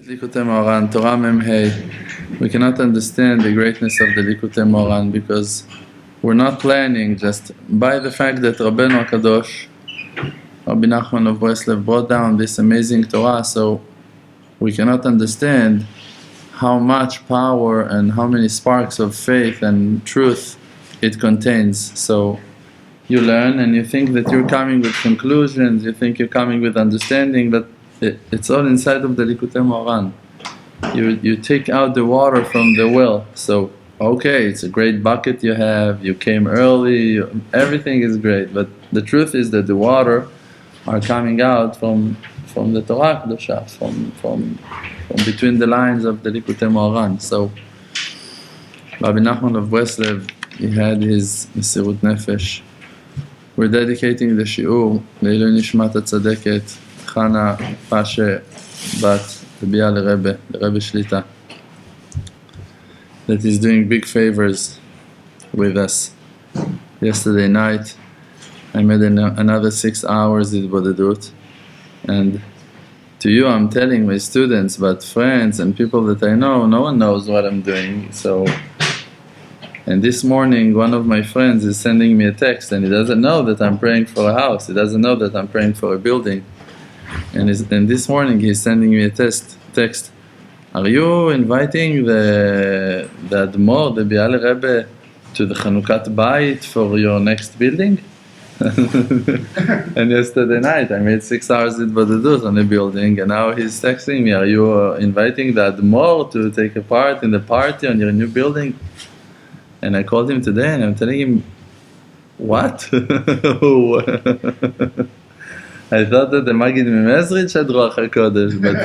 Likutei Moharan, Torah Mem Hey. We cannot understand the greatness of the Likutei Moharan because we're not planning just by the fact that Rabbeinu HaKadosh, Rabbi Nachman of Breslev, brought down this amazing Torah, so we cannot understand how much power and how many sparks of faith and truth it contains. So you learn and you think that you're coming with conclusions, you think you're coming with understanding, but it's all inside of the Likutei Moharan. You take out the water from the well. So, okay, it's a great bucket you have, you came early, everything is great, but the truth is that the water are coming out from the Torah Kedosha, from between the lines of the Likutei Moharan. So, Rabbi Nachman of Breslev, he had his Mesirut Nefesh. We're dedicating the Shiur Leilui Nishmat HaTzadeket Chana Pashe Bat Bia Rebbe Shlita, that is doing big favors with us. Yesterday night I made another 6 hours Hitbodedut, and to you I'm telling my students, but friends and people that I know, no one knows what I'm doing. So, and this morning one of my friends is sending me a text, and he doesn't know that I'm praying for a house, he doesn't know that I'm praying for a building. And this morning he's sending me a text. Are you inviting the Admor, the Biale Rebbe, to the Chanukat Bayit for your next building? And yesterday night I made 6 hours Hitbodedut on a building, and now he's texting me, are you inviting the Admor to take a part in the party on your new building? And I called him today and I'm telling him, what? I thought that the Magid Mimezrich had Ruach HaKodesh, but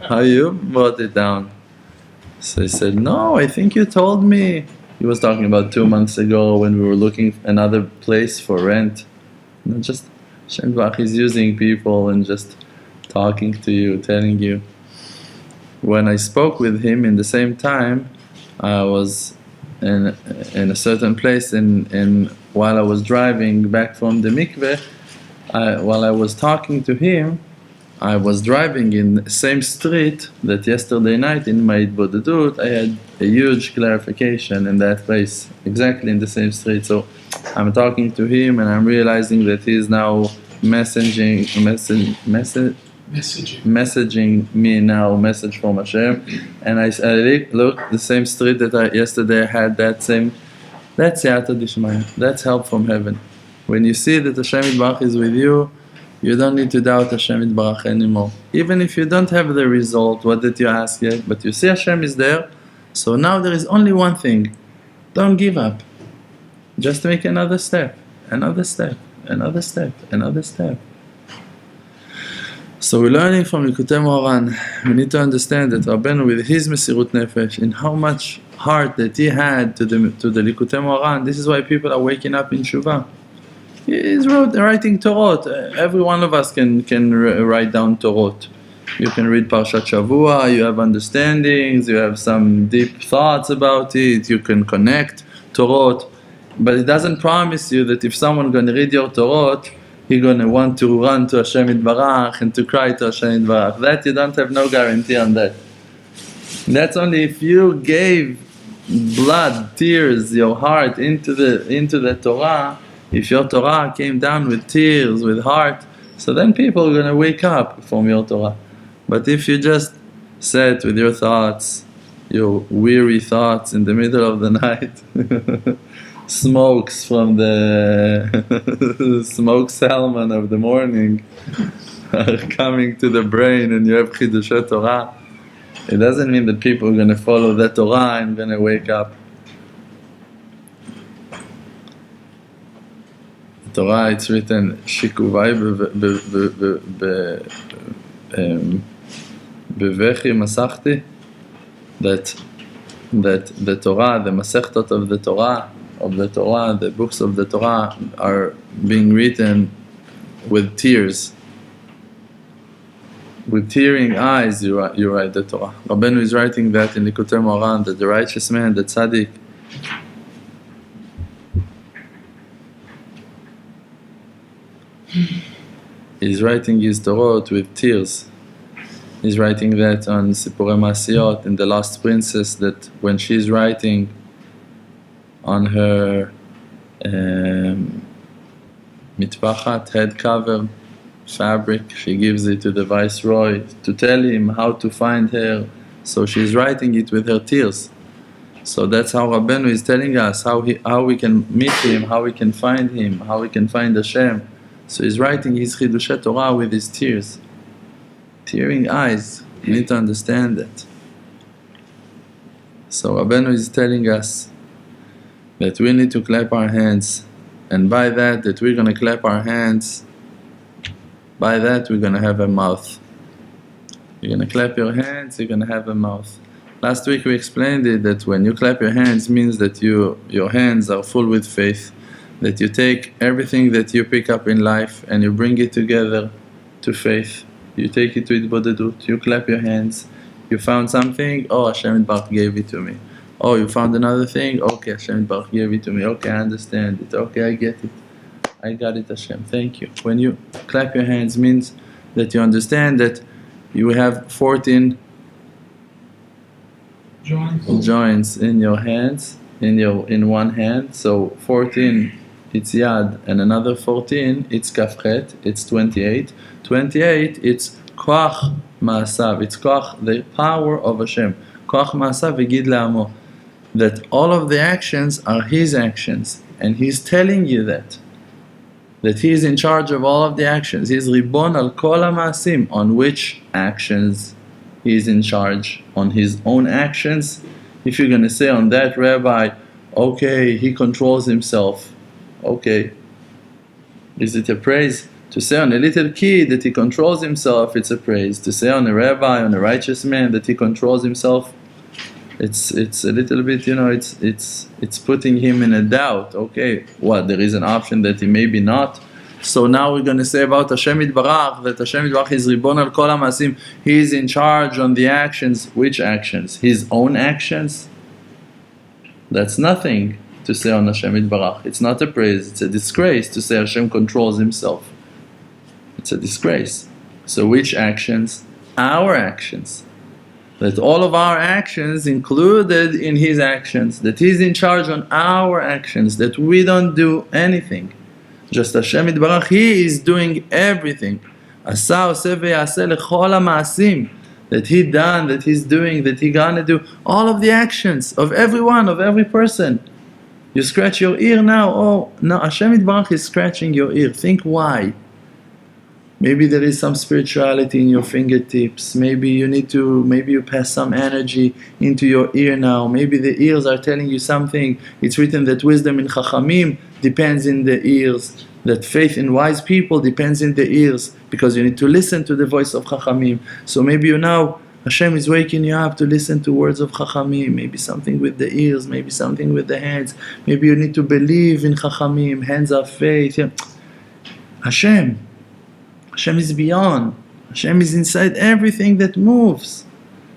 how you brought it down? So he said, no, I think you told me. He was talking about 2 months ago when we were looking for another place for rent. Not just Hashem Yitbarach is using people and just talking to you, telling you. When I spoke with him in the same time, I was in a certain place, and while I was driving back from the mikveh, while I was talking to him, I was driving in the same street that yesterday night in my Hitbodedut I had a huge clarification in that place, exactly in the same street. So I'm talking to him and I'm realizing that he is now messaging me now, message from Hashem. And I look, the same street that yesterday I had, that's Siyata Dishmaya, that's help from heaven. When you see that Hashem Yitbarach is with you, you don't need to doubt Hashem Yitbarach anymore. Even if you don't have the result, what did you ask yet, but you see Hashem is there, so now there is only one thing. Don't give up. Just make another step, another step, another step, another step. So we're learning from Likutei Moharan. We need to understand that Rabbeinu, with his Mesirut Nefesh, in how much heart that he had to the Likutei Moharan, this is why people are waking up in Shuvah. He's writing Torot. Every one of us can write down Torot. You can read Parshat Shavua, you have understandings, you have some deep thoughts about it, you can connect Torot. But it doesn't promise you that if someone's going to read your Torot, he's going to want to run to Hashem Yitbarach and to cry to Hashem Yitbarach. That you don't have no guarantee on that. That's only if you gave blood, tears, your heart into the Torah. If your Torah came down with tears, with heart, so then people are going to wake up from your Torah. But if you just sat with your thoughts, your weary thoughts in the middle of the night, smokes from the smoke salmon of the morning are coming to the brain and you have Chidushei Torah, it doesn't mean that people are going to follow that Torah and going to wake up. Torah, it's written, Shikuvai bevechi masachti, that the Torah, the Masechtot of the Torah, the books of the Torah are being written with tears. With tearing eyes you write the Torah. Rabbeinu is writing that in Likutei Moharan, that the righteous man, the tzaddik, he's writing his Torah with tears. He's writing that on Sipurei Masiyot, in The Last Princess, that when she's writing on her mitpachat, head cover, fabric, she gives it to the viceroy to tell him how to find her. So she's writing it with her tears. So that's how Rabbeinu is telling us how we can meet him, how we can find him, how we can find Hashem. So he's writing his Chiddushei Torah with his tears. Tearing eyes. You need to understand that. So Rabbeinu is telling us that we need to clap our hands, and by that we're going to clap our hands, by that we're going to have a mouth. You're going to clap your hands, you're going to have a mouth. Last week we explained it, that when you clap your hands means that your hands are full with faith, that you take everything that you pick up in life and you bring it together to faith. You take it to Hitbodedut, you clap your hands. You found something, oh, Hashem Yitbarach gave it to me. Oh, you found another thing, okay, Hashem Yitbarach gave it to me. Okay, I understand it. Okay, I get it. I got it, Hashem. Thank you. When you clap your hands means that you understand that you have 14 joints in your hands, in one hand. So 14 it's Yad, and another 14 it's Kafchet, it's 28. 28 it's Koach Ma'asav, it's Koach, the power of Hashem. Koach Ma'asav v'gid le'amo, that all of the actions are His actions, and He's telling you that He is in charge of all of the actions. He is Ribon al kol ha'ma'asim. On which actions He is in charge? On His own actions? If you're going to say on that rabbi, okay, he controls himself, okay, is it a praise? To say on a little kid that he controls himself, it's a praise. To say on a rabbi, on a righteous man that he controls himself, it's a little bit, it's putting him in a doubt. Okay, what, there is an option that he maybe not? So now we're going to say about Hashem Yitbarach, that Hashem Yitbarach is Ribon al kol ha'ma'asim. He is in charge on the actions. Which actions? His own actions? That's nothing to say on Hashem Yitbarach. It's not a praise, it's a disgrace to say Hashem controls himself. It's a disgrace. So which actions? Our actions. That all of our actions included in His actions, that He's in charge on our actions, that we don't do anything. Just Hashem Yitbarach, He is doing everything. Asa oseh ve'yaseh lechol ha'ma'asim, that He done, that He's doing, that He gonna do, all of the actions of everyone, of every person. You scratch your ear now, oh, no, Hashem Yitbarach is scratching your ear. Think why. Maybe there is some spirituality in your fingertips. Maybe you pass some energy into your ear now. Maybe the ears are telling you something. It's written that wisdom in Chachamim depends in the ears, that faith in wise people depends in the ears, because you need to listen to the voice of Chachamim. So maybe Hashem is waking you up to listen to words of Chachamim. Maybe something with the ears, maybe something with the hands. Maybe you need to believe in Chachamim, hands of faith. Hashem is beyond. Hashem is inside everything that moves.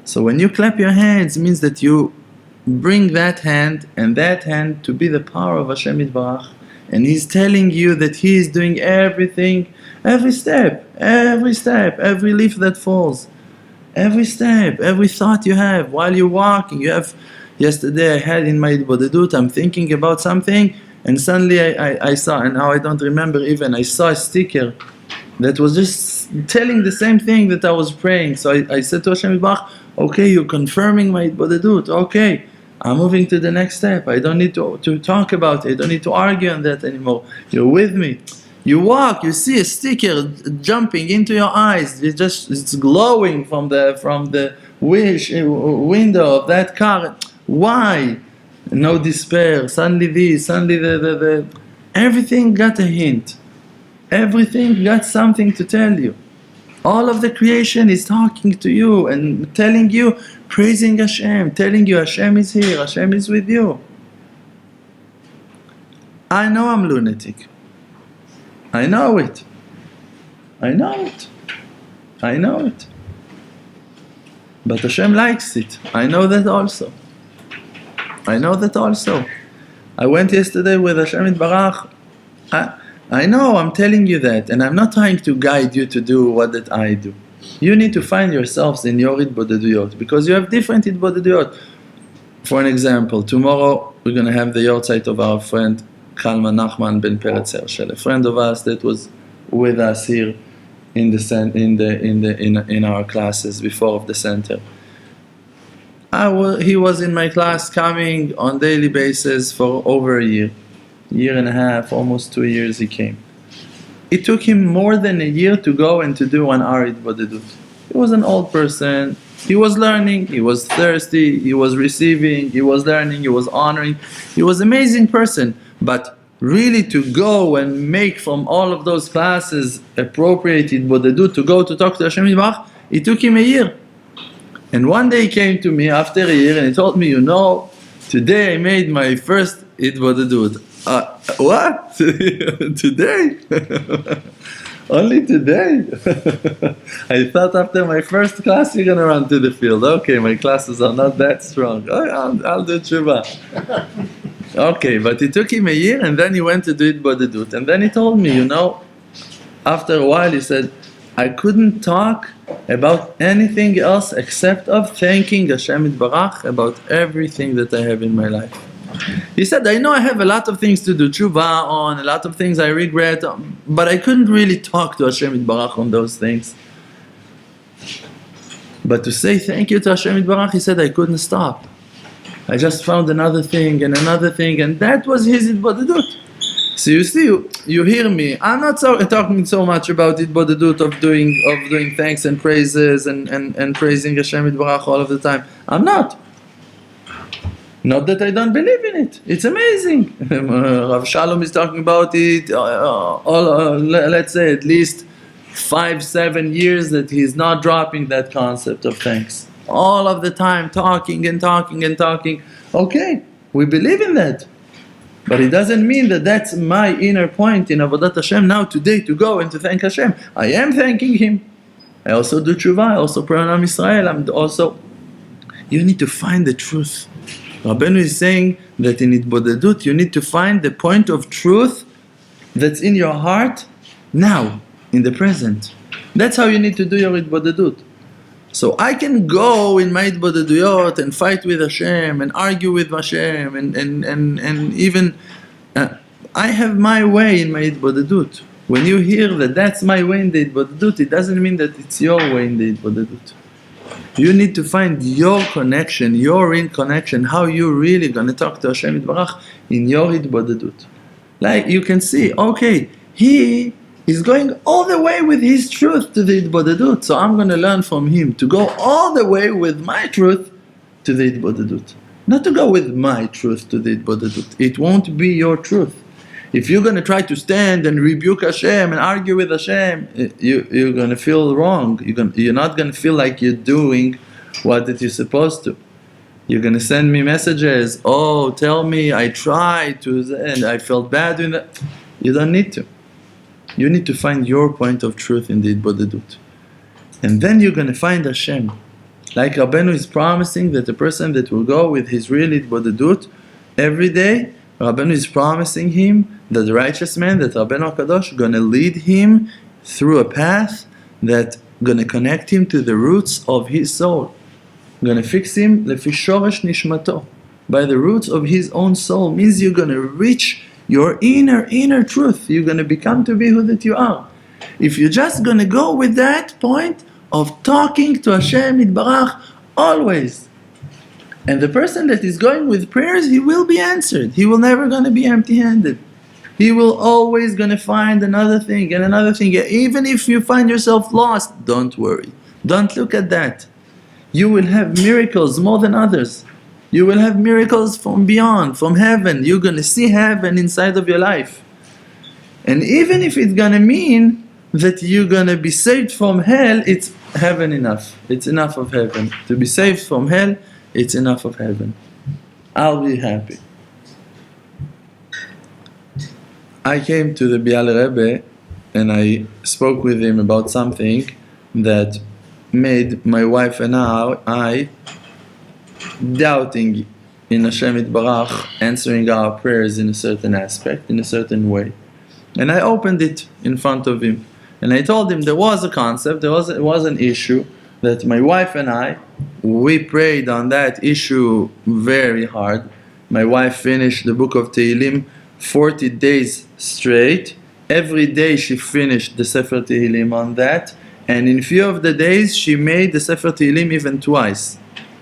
So when you clap your hands, it means that you bring that hand and that hand to be the power of Hashem Yitbarach. And He's telling you that He is doing everything, every step, every leaf that falls, every step, every thought you have while you're walking. Yesterday I had in my Hitbodedut, I'm thinking about something, and suddenly I saw, and now I don't remember even, I saw a sticker that was just telling the same thing that I was praying. So I said to Hashem Yitbarach, okay, you're confirming my Hitbodedut, okay, I'm moving to the next step. I don't need to talk about it, I don't need to argue on that anymore. You're with me. You walk, you see a sticker jumping into your eyes, it's glowing from the window of that car. Why? No despair, suddenly this, suddenly the everything got a hint. Everything got something to tell you. All of the creation is talking to you and telling you, praising Hashem, telling you Hashem is here, Hashem is with you. I know I'm lunatic. I know it. But Hashem likes it. I know that also. I went yesterday with Hashem Yitbarach. I know I'm telling you that, and I'm not trying to guide you to do what that I do. You need to find yourselves in your Hitbodedut, because you have different Hitbodedut. For an example, tomorrow we're going to have the yahrzeit of our friend Rabbi Nachman ben Peretz Hershel, a friend of us that was with us here in our classes before of the center. He was in my class coming on daily basis for over a year and a half, almost 2 years he came. It took him more than a year to go and to do 1 hour Hitbodedut. He was an old person, he was learning, he was thirsty, he was receiving, he was learning, he was honoring, he was an amazing person. But really to go and make from all of those classes appropriate Hitbodedut, to go to talk to Hashem Yitbarach, it took him a year. And one day he came to me after a year and he told me, today I made my first Hitbodedut. What? Today? Only today? I thought after my first class you're gonna run to the field. Okay, my classes are not that strong. I'll do tshuva. Okay, but it took him a year and then he went to do Hitbodedut. And then he told me, after a while he said, I couldn't talk about anything else except of thanking Hashem Yitbarach about everything that I have in my life. He said, I know I have a lot of things to do tshuva on, a lot of things I regret, but I couldn't really talk to Hashem Yitbarach on those things. But to say thank you to Hashem Yitbarach, he said, I couldn't stop. I just found another thing, and that was his Hitbodedut. So you see, you hear me. I'm not talking so much about Hitbodedut of doing thanks and praises and praising Hashem Yitbarach all of the time. I'm not. Not that I don't believe in it. It's amazing. Rav Shalom is talking about it let's say at least 5-7 years that he's not dropping that concept of thanks. All of the time talking and talking and talking. Okay, we believe in that. But it doesn't mean that that's my inner point in Avodat Hashem now today to go and to thank Hashem. I am thanking Him. I also do tshuva, I also pray on Am Yisrael. You need to find the truth. Rabbeinu is saying that in Hitbodedut you need to find the point of truth that's in your heart now, in the present. That's how you need to do your Hitbodedut. So I can go in my Hitbodeduyot and fight with Hashem and argue with Hashem and even I have my way in my Hitbodedut. When you hear that that's my way in the Hitbodedut, it doesn't mean that it's your way in the Hitbodedut. You need to find your connection, your in connection, how you're really going to talk to Hashem Yitbarach in your Hitbodedut. Like you can see, okay, he is going all the way with his truth to the Hitbodedut, so I'm going to learn from him to go all the way with my truth to the Hitbodedut. Not to go with my truth to the Hitbodedut. It won't be your truth. If you're going to try to stand and rebuke Hashem and argue with Hashem, you're going to feel wrong. You're not going to feel like you're doing what that you're supposed to. You're going to send me messages, tell me I tried to and I felt bad doing that. You don't need to. You need to find your point of truth in the Hitbodedut. And then you're going to find Hashem. Like Rabbeinu is promising that the person that will go with his real Hitbodedut every day, Rabbeinu is promising him that the righteous man, that Rabbeinu HaKadosh, going to lead him through a path that going to connect him to the roots of his soul. Going to fix him lefi shoresh nishmato, by the roots of his own soul. Means you're going to reach your inner truth. You're going to become to be who that you are. If you're just going to go with that point of talking to Hashem Yitbarach always, and the person that is going with prayers, he will be answered. He will never going to be empty-handed. He will always going to find another thing and another thing. Even if you find yourself lost, don't worry. Don't look at that. You will have miracles more than others. You will have miracles from beyond, from heaven. You're going to see heaven inside of your life. And even if it's going to mean that you're going to be saved from hell, it's heaven enough. It's enough of heaven. To be saved from hell, it's enough of heaven. I'll be happy. I came to the Bialer Rebbe and I spoke with him about something that made my wife and I doubting in Hashem Yitbarach, answering our prayers in a certain aspect, in a certain way. And I opened it in front of him. And I told him there was a concept, it was an issue that my wife and I, we prayed on that issue very hard. My wife finished the book of Tehillim 40 days straight. Every day she finished the Sefer Tehillim on that. And in few of the days she made the Sefer Tehillim even twice.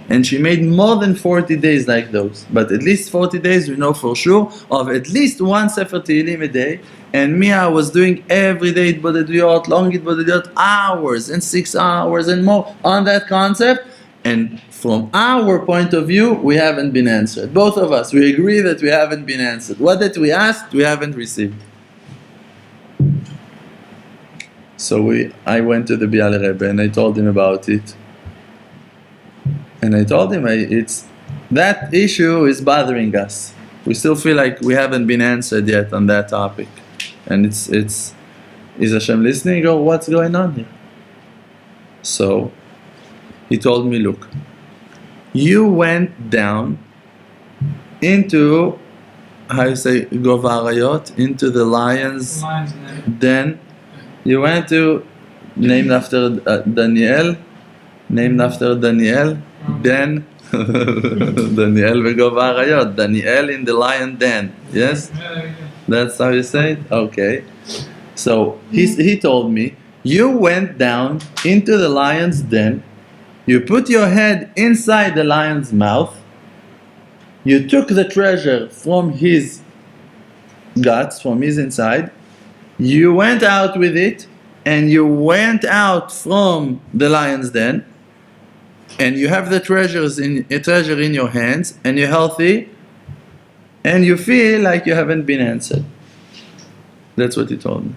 And she made more than 40 days like those. But at least 40 days we know for sure of at least one Sefer Tehillim a day. And me, I was doing every day Hitbodedut, long Hitbodedut, hours and 6 hours and more on that concept. And from our point of view, we haven't been answered. Both of us, we agree that we haven't been answered. What that we asked, we haven't received. So I went to the Biale Rebbe and I told him about it. And I told him, that issue is bothering us. We still feel like we haven't been answered yet on that topic. And is Hashem listening or what's going on here? So he told me, look, you went down into, how you say, Govarayot, into the lion's den. You went to, named after Daniel, then Daniel v'Govarayot, Daniel in the lion den. Yes? That's how you say it? Okay. So he told me, you went down into the lion's den, you put your head inside the lion's mouth, you took the treasure from his guts, from his inside, you went out with it, and you went out from the lion's den, and you have the treasure in your hands, and you're healthy, and you feel like you haven't been answered. That's what he told me.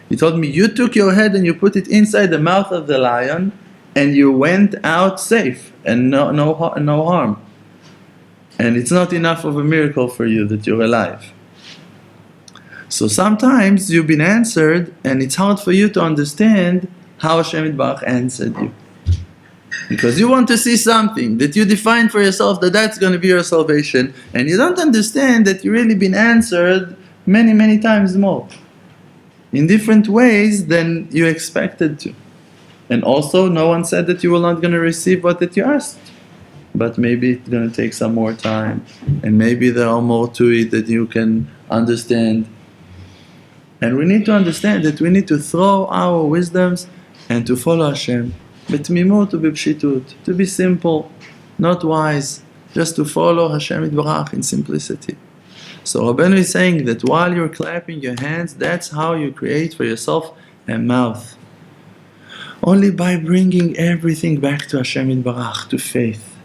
He told me, you took your head and you put it inside the mouth of the lion, and you went out safe, and no harm. And it's not enough of a miracle for you that you're alive. So sometimes you've been answered, and it's hard for you to understand how Hashem Yitbarach answered you. Because you want to see something that you define for yourself that that's going to be your salvation, and you don't understand that you've really been answered many, many times more. In different ways than you expected to. And also, no one said that you were not going to receive what that you asked. But maybe it's going to take some more time. And maybe there are more to it that you can understand. And we need to understand that we need to throw our wisdoms and to follow Hashem. Betmimut ubepshitut, to be simple, not wise, just to follow Hashem Yitbarach in simplicity. So Rabbeinu is saying that while you're clapping your hands, that's how you create for yourself a mouth. Only by bringing everything back to Hashem Yitbarach, to faith,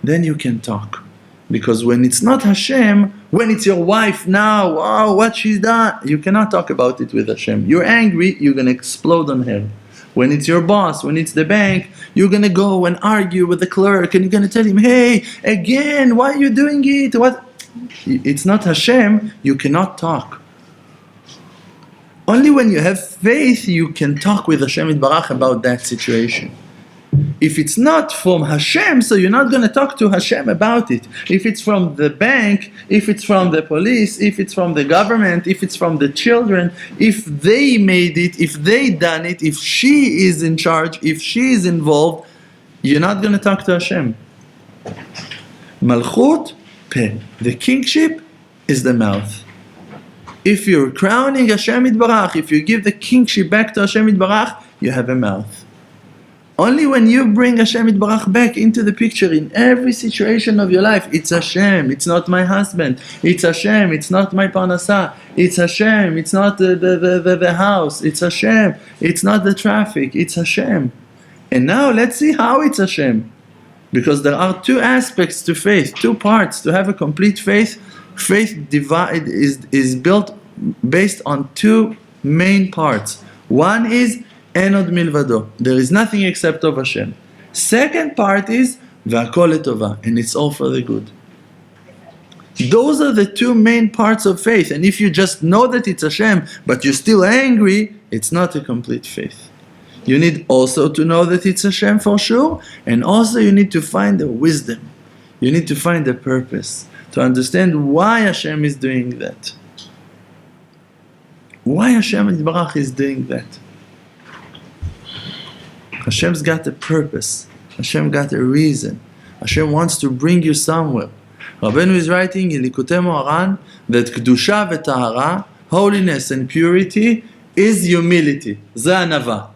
then you can talk. Because when it's not Hashem, when it's your wife now, wow, what she's done, you cannot talk about it with Hashem. You're angry, you're going to explode on her. When it's your boss, when it's the bank, you're going to go and argue with the clerk and you're going to tell him, hey, again, why are you doing it? What? It's not Hashem, you cannot talk. Only when you have faith, you can talk with Hashem Yitbarach about that situation. If it's not from Hashem, so you're not going to talk to Hashem about it. If it's from the bank, if it's from the police, if it's from the government, if it's from the children, if they made it, if they done it, if she is in charge, if she is involved, you're not going to talk to Hashem. Malchut, peh. The kingship is the mouth. If you're crowning Hashem Yitbarach, if you give the kingship back to Hashem Yitbarach, you have a mouth. Only when you bring Hashem Yitbarach back into the picture in every situation of your life, it's Hashem, it's not my husband, it's Hashem, it's not my parnasah, it's Hashem, it's not the house, it's Hashem, it's not the traffic, it's Hashem. And now let's see how it's Hashem. Because there are two aspects to faith, two parts. To have a complete faith, faith is built based on two main parts. One is Enod milvado. There is nothing except of Hashem. Second part is V'akol letova, and it's all for the good. Those are the two main parts of faith. And if you just know that it's Hashem, but you're still angry, it's not a complete faith. You need also to know that it's Hashem for sure, and also you need to find the wisdom. You need to find the purpose, to understand why Hashem is doing that. Why Hashem Yitbarach is doing that? Hashem's got a purpose. Hashem got a reason. Hashem wants to bring you somewhere. Rabbeinu is writing in Likutei Moharan that Kedusha v'Tahara, holiness and purity, is humility. Ze anava.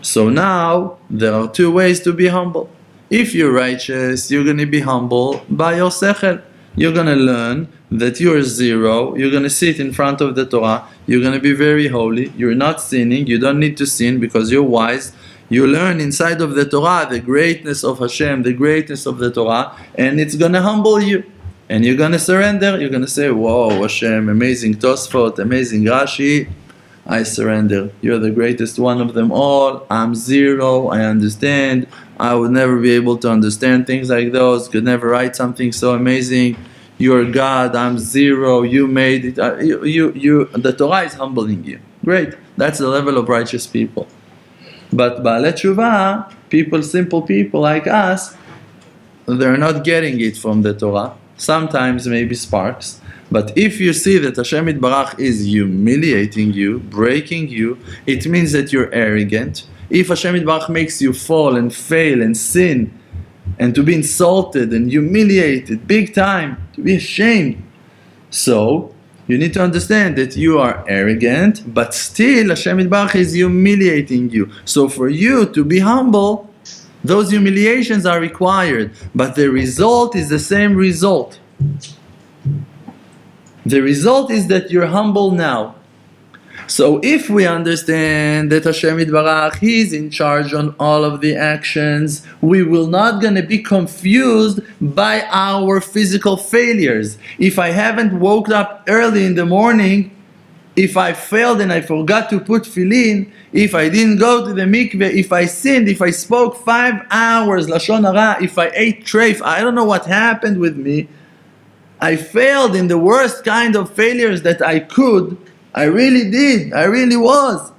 So now, there are two ways to be humble. If you're righteous, you're going to be humble by your sechel. You're going to learn that you're zero. You're going to sit in front of the Torah. You're going to be very holy. You're not sinning. You don't need to sin because you're wise. You learn inside of the Torah the greatness of Hashem, the greatness of the Torah, and it's going to humble you. And you're going to surrender. You're going to say, whoa, Hashem, amazing Tosfot, amazing Rashi. I surrender. You're the greatest one of them all. I'm zero. I understand. I would never be able to understand things like those. Could never write something so amazing. You're God. I'm zero. You made it. The Torah is humbling you. Great. That's the level of righteous people. But Baalei Tshuva, people, simple people like us, they're not getting it from the Torah. Sometimes maybe sparks. But if you see that Hashem Yitbarach is humiliating you, breaking you, it means that you're arrogant. If Hashem Yitbarach makes you fall and fail and sin and to be insulted and humiliated big time, to be ashamed, so you need to understand that you are arrogant, but still Hashem Yitbarach is humiliating you. So for you to be humble, those humiliations are required, but the result is the same result. The result is that you're humble now. So if we understand that Hashem Yitbarach, He is in charge on all of the actions, we will not going to be confused by our physical failures. If I haven't woke up early in the morning, if I failed and I forgot to put tefillin, if I didn't go to the mikveh, if I sinned, if I spoke 5 hours lashon hara, if I ate treif, I don't know what happened with me. I failed in the worst kind of failures that I could. I really did. I really was.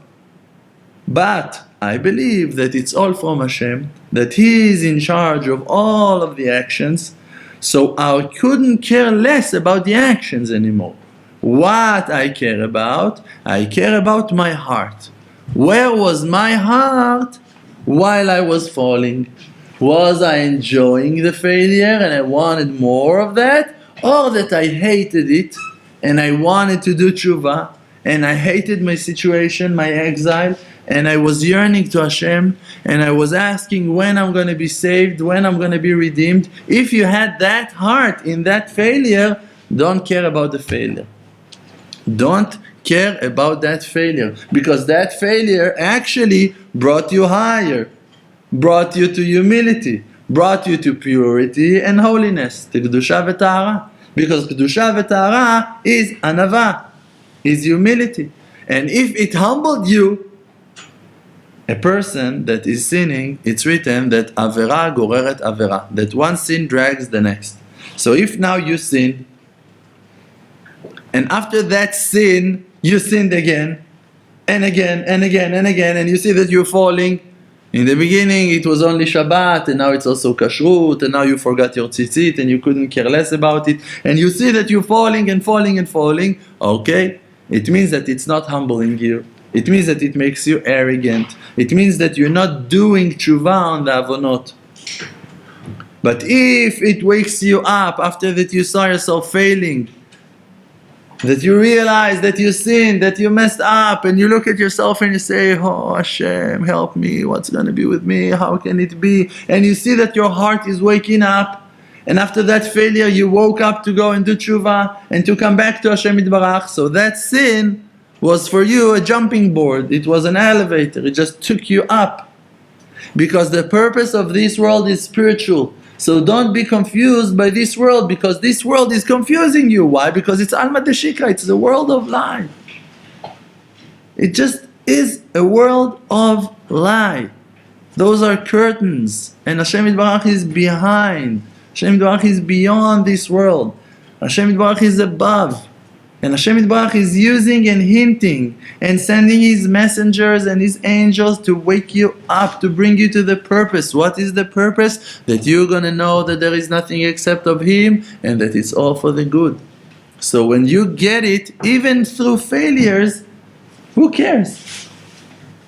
But I believe that it's all from Hashem, that He is in charge of all of the actions. So I couldn't care less about the actions anymore. What I care about my heart. Where was my heart while I was falling? Was I enjoying the failure and I wanted more of that? Or that I hated it and I wanted to do tshuva and I hated my situation, my exile, and I was yearning to Hashem and I was asking when I'm going to be saved, when I'm going to be redeemed. If you had that heart in that failure, don't care about the failure. Don't care about that failure, because that failure actually brought you higher, brought you to humility, brought you to purity and holiness, to Kedusha v'Tahara. Because Kedusha v'Tahara is anava, is humility. And if it humbled you, a person that is sinning, it's written that avera goreret avera, that one sin drags the next. So if now you sin, and after that sin, you sinned again, and again, and again, and again, and you see that you're falling. In the beginning it was only Shabbat, and now it's also Kashrut, and now you forgot your tzitzit, and you couldn't care less about it, and you see that you're falling and falling and falling. Okay, it means that it's not humbling you. It means that it makes you arrogant. It means that you're not doing tshuva on the avonot. But if it wakes you up after that you saw yourself failing, that you realize that you sinned, that you messed up, and you look at yourself and you say, oh Hashem, help me, what's going to be with me, how can it be? And you see that your heart is waking up, and after that failure you woke up to go and do tshuva, and to come back to Hashem Yitbarach. So that sin was for you a jumping board, it was an elevator, it just took you up. Because the purpose of this world is spiritual. So don't be confused by this world, because this world is confusing you. Why? Because it's Alma Deshikra, it's the world of lie. It just is a world of lie. Those are curtains, and Hashem Yitbarach is behind. Hashem Yitbarach is beyond this world. Hashem Yitbarach is above. And Hashem Yitbarach is using and hinting and sending His messengers and His angels to wake you up, to bring you to the purpose. What is the purpose? That you're going to know that there is nothing except of Him, and that it's all for the good. So when you get it, even through failures, who cares?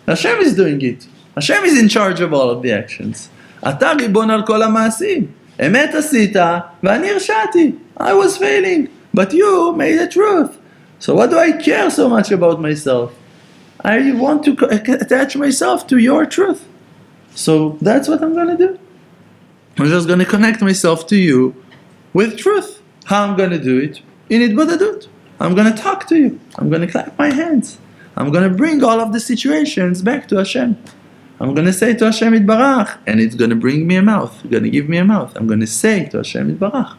Hashem is doing it. Hashem is in charge of all of the actions. אתה ריבון על כל המעשים. אמת עשית, ואני הרשעתי. I was failing, but you made the truth. So what do I care so much about myself? I want to attach myself to your truth. So that's what I'm going to do. I'm just going to connect myself to you with truth. How I'm going to do it? In Hitbodedut. I'm going to talk to you. I'm going to clap my hands. I'm going to bring all of the situations back to Hashem. I'm going to say to Hashem Yitbarach, and it's going to bring me a mouth. It's going to give me a mouth. I'm going to say to Hashem Yitbarach,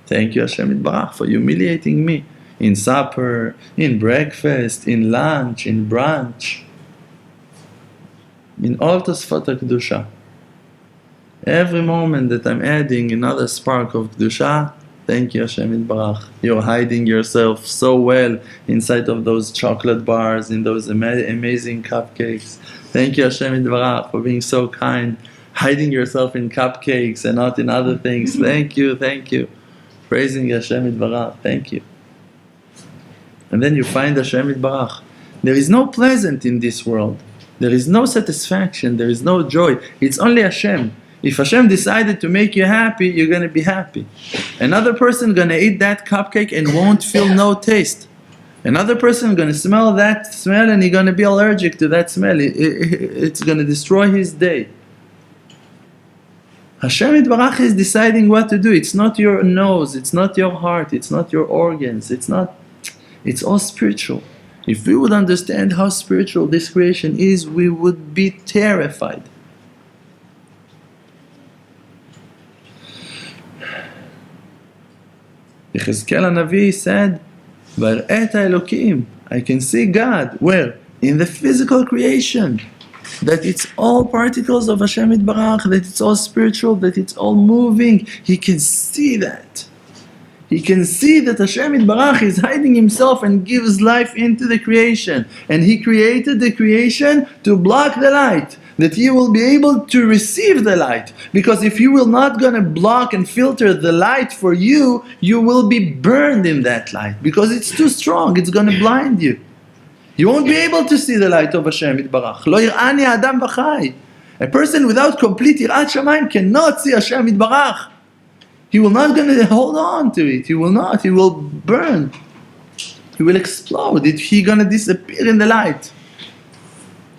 thank you Hashem Yitbarach for humiliating me in supper, in breakfast, in lunch, in brunch, in all Tosfot HaKdusha. Every moment that I'm adding another spark of Kedusha, thank you Hashem Yitbarach. You're hiding yourself so well inside of those chocolate bars, in those amazing cupcakes. Thank you Hashem Yitbarach for being so kind, hiding yourself in cupcakes and not in other things. Thank you, thank you. Praising Hashem Yitbarach, thank you. And then you find Hashem Yitbarach. There is no pleasant in this world. There is no satisfaction, there is no joy. It's only Hashem. If Hashem decided to make you happy, you're going to be happy. Another person going to eat that cupcake and won't feel no taste. Another person going to smell that smell and he's going to be allergic to that smell. It's going to destroy his day. Hashem Yitbarach is deciding what to do. It's not your nose, it's not your heart, it's not your organs, it's all spiritual. If we would understand how spiritual this creation is, we would be terrified. Yechezkel HaNavi said, "Var'et Elokim." I can see God. Where? In the physical creation. That it's all particles of Hashem Yitbarach, that it's all spiritual, that it's all moving. He can see that. He can see that Hashem Yitbarach is hiding himself and gives life into the creation. And He created the creation to block the light, that you will be able to receive the light. Because if you will not going to block and filter the light for you, you will be burned in that light. Because it's too strong, it's going to blind you. You won't be able to see the light of Hashem Yitbarach. Lo yir'ani adam v'chai. A person without complete yirat shamayim cannot see Hashem Yitbarach. He will not going to hold on to it. He will not. He will burn. He will explode. He's going to disappear in the light.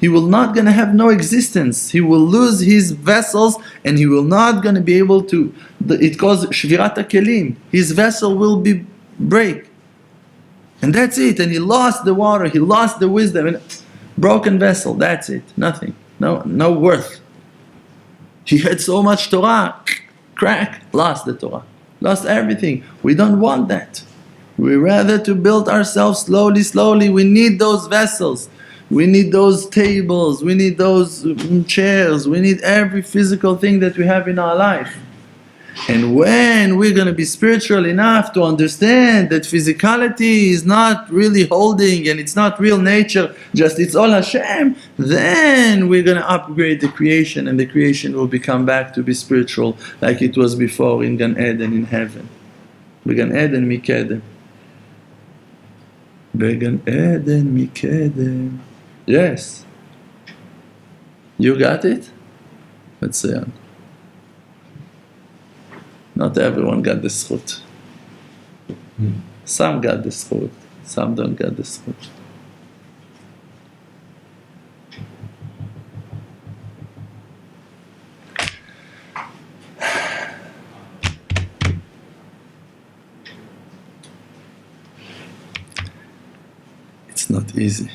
He will not going to have no existence. He will lose his vessels and he will not going to be able to, it calls shvirat kelim. His vessel will be break. And that's it. And he lost the water. He lost the wisdom. And broken vessel. That's it. Nothing. No worth. He had so much Torah. Crack, lost the Torah, lost everything. We don't want that. We rather to build ourselves slowly. We need those vessels. We need those tables. We need those chairs. We need every physical thing that we have in our life. And when we're going to be spiritual enough to understand that physicality is not really holding and it's not real nature, just it's all Hashem, then we're going to upgrade the creation and the creation will become back to be spiritual like it was before in Gan Eden in heaven. Began Eden Mikedem. Began Eden Mikedem. Yes. You got it? Let's say on. Not everyone got the zchut. Some got the zchut, some don't get the zchut. It's not easy.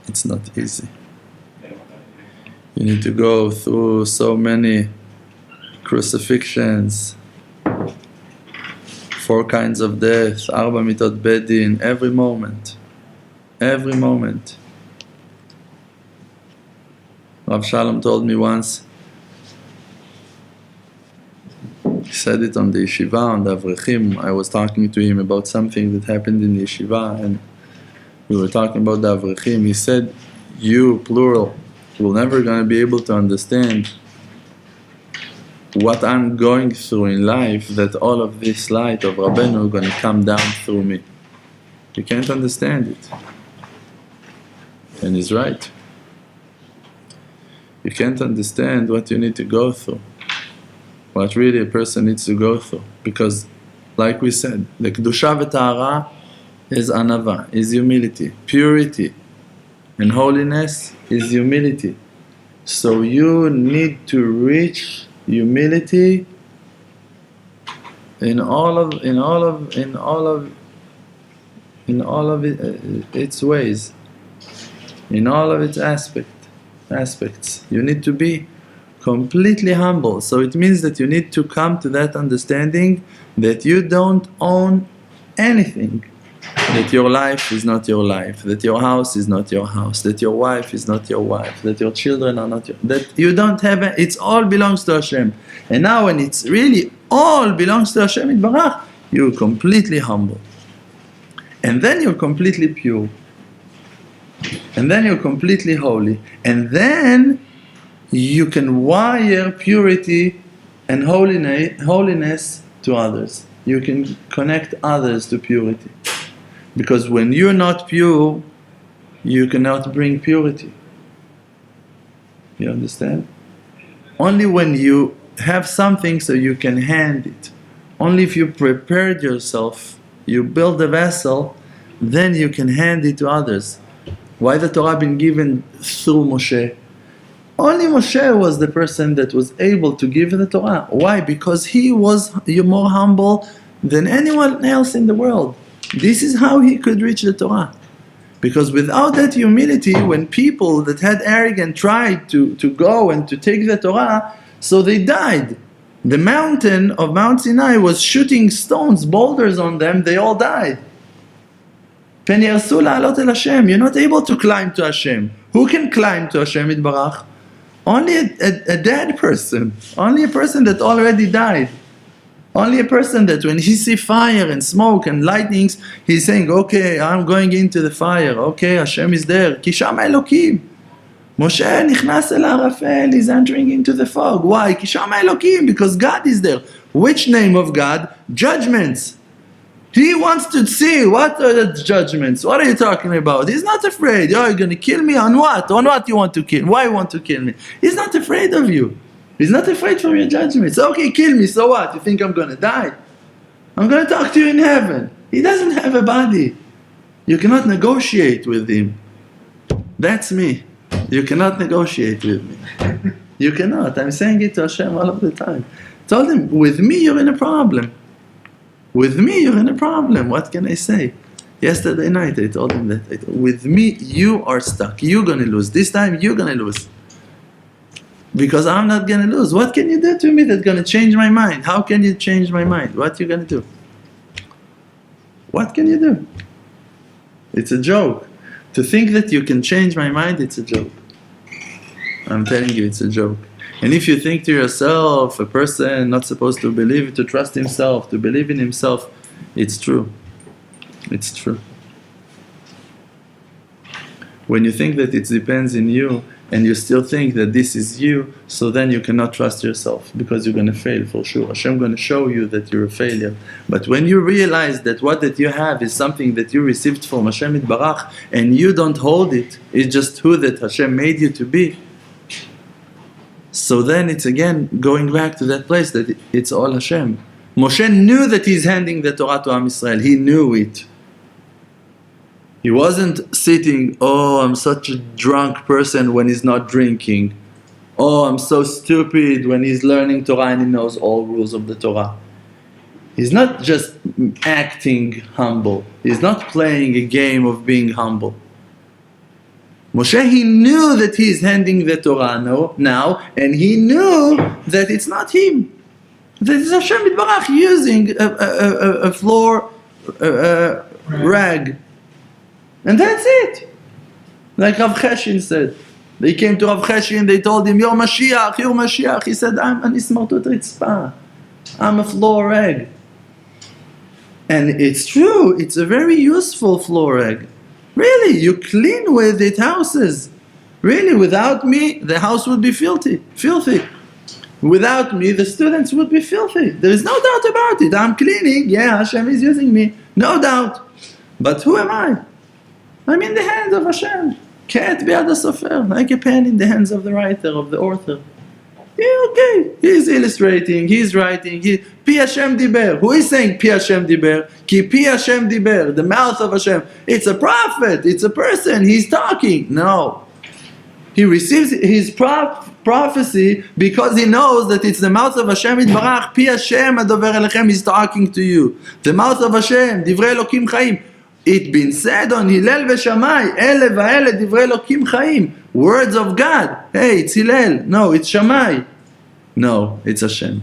It's not easy. You need to go through so many crucifixions, 4 kinds of death, 4 mitot bedin, every moment. Rav Shalom told me once, he said it on the yeshiva, on the Avrechim. I was talking to him about something that happened in the yeshiva and we were talking about the Avrechim. He said, you, plural, will never going to be able to understand what I'm going through in life, that all of this light of Rabbeinu is going to come down through me. You can't understand it. And he's right. You can't understand what you need to go through, what really a person needs to go through. Because, like we said, the Kedusha v'Tahara is Anava, is humility. Purity and holiness is humility. So you need to reach humility in all of its ways, in all of its aspects. You need to be completely humble. So it means that you need to come to that understanding that you don't own anything, that your life is not your life, that your house is not your house, that your wife is not your wife, that your children are not your, that you don't have it's all belongs to Hashem. And now when it's really all belongs to Hashem Yitbarach, you're completely humble. And then you're completely pure. And then you're completely holy. And then you can wire purity and holiness to others. You can connect others to purity. Because when you're not pure, you cannot bring purity. You understand? Only when you have something so you can hand it. Only if you prepared yourself, you build a vessel, then you can hand it to others. Why the Torah been given through Moshe? Only Moshe was the person that was able to give the Torah. Why? Because he was more humble than anyone else in the world. This is how he could reach the Torah. Because without that humility, when people that had arrogance tried to go and to take the Torah, so they died. The mountain of Mount Sinai was shooting stones, boulders on them, they all died. You're not able to climb to Hashem. Who can climb to Hashem Yitbarach? Only a dead person. Only a person that already died. Only a person that when he sees fire and smoke and lightnings, he's saying, okay, I'm going into the fire. Okay, Hashem is there. Ki shama Elokim. Moshe nichnas el arafel, he's entering into the fog. Why? Ki shama Elokim, because God is there. Which name of God? Judgments. He wants to see what are the judgments. What are you talking about? He's not afraid. Oh, you're going to kill me on what? On what you want to kill? Why you want to kill me? He's not afraid of you. He's not afraid from your judgments. Okay, kill me, so what? You think I'm going to die? I'm going to talk to you in heaven. He doesn't have a body. You cannot negotiate with him. That's me. You cannot negotiate with me. You cannot. I'm saying it to Hashem all of the time. I told him, with me you're in a problem. With me you're in a problem. What can I say? Yesterday night I told him that. With me you are stuck. You're going to lose. This time you're going to lose. Because I'm not going to lose. What can you do to me that's going to change my mind? How can you change my mind? What are you going to do? What can you do? It's a joke. To think that you can change my mind, it's a joke. I'm telling you, it's a joke. And if you think to yourself, a person not supposed to believe, to trust himself, to believe in himself, it's true. It's true. When you think that it depends on you, and you still think that this is you, so then you cannot trust yourself, because you're going to fail for sure. Hashem is going to show you that you're a failure. But when you realize that what that you have is something that you received from Hashem Yitbarach, and you don't hold it, it's just who that Hashem made you to be, so then it's again going back to that place that it's all Hashem. Moshe knew that he's handing the Torah to Am Yisrael. He knew it. He wasn't sitting, oh, I'm such a drunk person when he's not drinking. Oh, I'm so stupid when he's learning Torah and he knows all rules of the Torah. He's not just acting humble. He's not playing a game of being humble. Moshe, he knew that he's handing the Torah now, and he knew that it's not him. That it's Hashem Yitbarach using a floor rag. And that's it. Like Rav Cheshin said. They came to Rav Cheshin, they told him, You're Mashiach, you're Mashiach. He said, I'm an ismartut ritzpah. I'm a floor rag. And it's true, it's a very useful floor rag. Really, you clean with it houses. Really, without me, the house would be filthy. Without me, the students would be filthy. There is no doubt about it. I'm cleaning. Yeah, Hashem is using me. No doubt. But who am I? I'm in the hands of Hashem. Ket biad hasofer, like a pen in the hands of the writer, of the author. Yeah, okay. He's illustrating, he's writing. Pi Hashem diber. Who is saying Pi Hashem diber? Ki Pi Hashem diber, the mouth of Hashem. It's a prophet, it's a person, he's talking. No. He receives his prophecy because he knows that it's the mouth of Hashem Yitbarach. Pi Hashem adover elechem is talking to you. The mouth of Hashem, divrei Elokim chaim. It been said on Hillel v'Shamai, ele v'ele divrei Elokim chaim. Words of God. Hey, it's Hillel. No, it's Shammai. No, it's Hashem.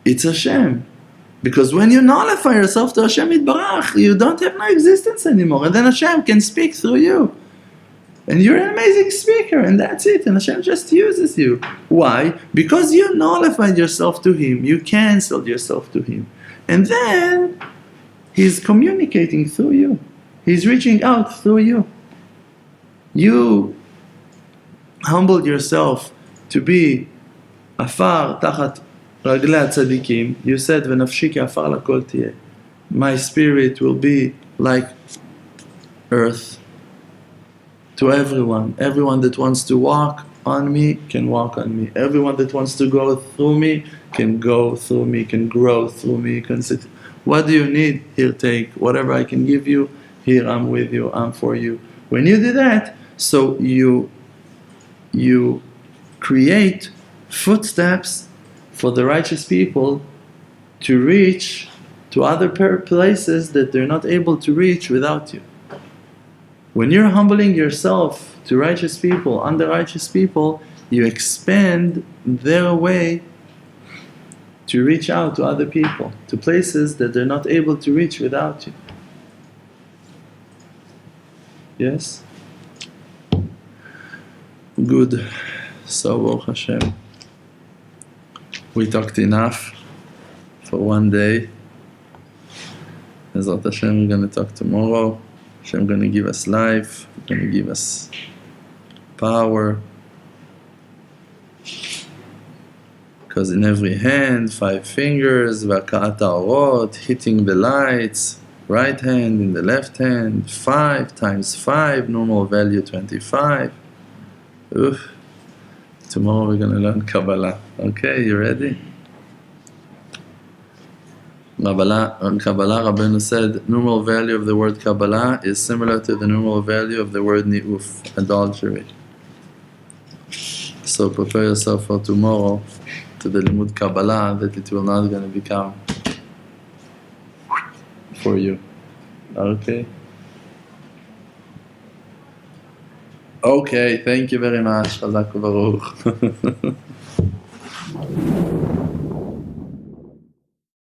It's Hashem. Because when you nullify yourself to Hashem Yitbarach, you don't have no existence anymore. And then Hashem can speak through you. And you're an amazing speaker, and that's it. And Hashem just uses you. Why? Because you nullified yourself to Him. You canceled yourself to Him. And then He's communicating through you. He's reaching out through you. You humbled yourself to be afar tachat raglei tzadikim. You said, "V'nafshi ke'afar lakol tiyeh." My spirit will be like earth to everyone. Everyone that wants to walk on me can walk on me. Everyone that wants to go through me can go through me, can grow through me, can sit. What do you need? Here, take. Whatever I can give you, here I'm with you, I'm for you. When you do that, so you create footsteps for the righteous people to reach to other places that they're not able to reach without you. When you're humbling yourself to righteous people, under righteous people, you expand their way to reach out to other people, to places that they're not able to reach without you. Yes? Good. So, Baruch Hashem. We talked enough for one day. Bezrat Hashem, we're going to talk tomorrow. Hashem going to give us life, going to give us power. Because in every hand, 5 fingers, v'aka'at ha'orot, hitting the lights, right hand in the left hand, 5 times 5, normal value 25. Oof. Tomorrow we're going to learn Kabbalah. Okay, you ready? Kabbalah, Rabbeinu said, numeral value of the word Kabbalah is similar to the numeral value of the word ni'uf, adultery. So prepare yourself for tomorrow, to the limud Kabbalah, that it will not going to become for you. Okay? Okay, thank you very much. Chazak u'baruch.